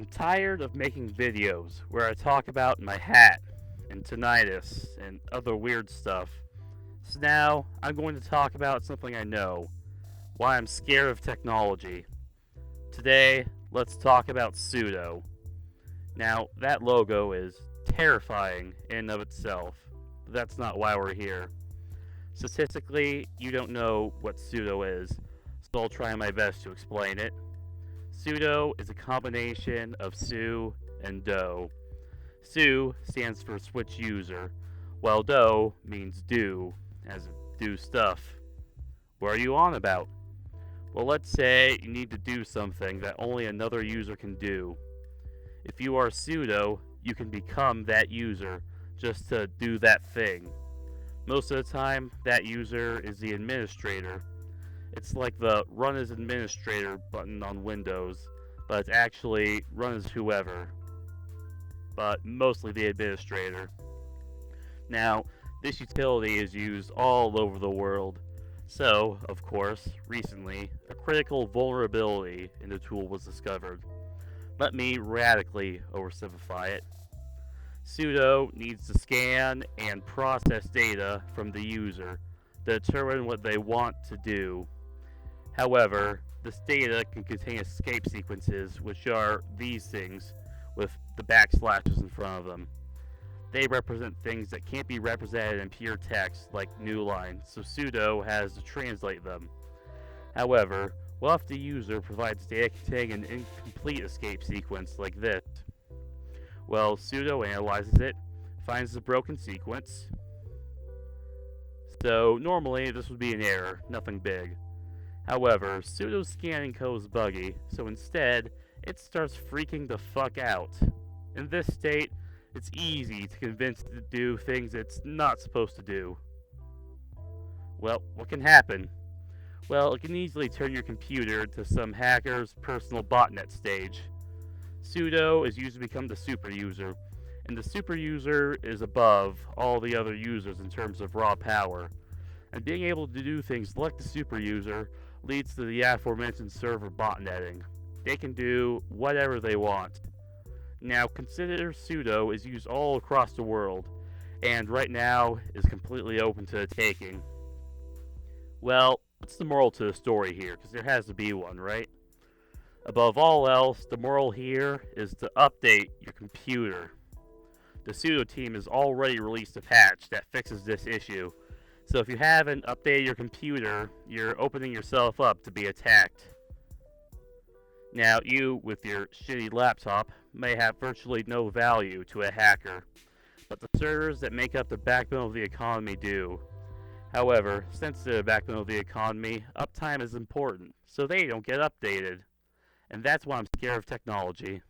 I'm tired of making videos where I talk about my hat and tinnitus and other weird stuff. So now I'm going to talk about something I know, why I'm scared of technology. Today, let's talk about sudo. Now, that logo is terrifying in and of itself, but that's not why we're here. Statistically, you don't know what sudo is, so I'll try my best to explain it. Sudo is a combination of su and do. Su stands for switch user, while do means do, as in do stuff. What are you on about? Well, let's say you need to do something that only another user can do. If you are sudo, you can become that user just to do that thing. Most of the time, that user is the administrator. It's like the run as administrator button on Windows, but it's actually run as whoever, but mostly the administrator. Now, this utility is used all over the world. So, of course, recently, a critical vulnerability in the tool was discovered. Let me radically oversimplify it. Sudo needs to scan and process data from the user to determine what they want to do. However, this data can contain escape sequences, which are these things with the backslashes in front of them. They represent things that can't be represented in pure text, like new lines, so sudo has to translate them. However, what if the user provides data containing an incomplete escape sequence like this? Well, sudo analyzes it, finds the broken sequence. So normally this would be an error, nothing big. However, sudo scanning code is buggy, so instead, it starts freaking the fuck out. In this state, it's easy to convince it to do things it's not supposed to do. Well, what can happen? Well, it can easily turn your computer to some hacker's personal botnet stage. Sudo is used to become the super user, and the super user is above all the other users in terms of raw power. And being able to do things like the super user leads to the aforementioned server botnetting. They can do whatever they want. Now, consider sudo is used all across the world, and right now is completely open to the taking. Well, what's the moral to the story here? Because there has to be one, right? Above all else, the moral here is to update your computer. The sudo team has already released a patch that fixes this issue, so if you haven't updated your computer, you're opening yourself up to be attacked. Now, you, with your shitty laptop, may have virtually no value to a hacker, but the servers that make up the backbone of the economy do. However, since they're the backbone of the economy, uptime is important, so they don't get updated. And that's why I'm scared of technology.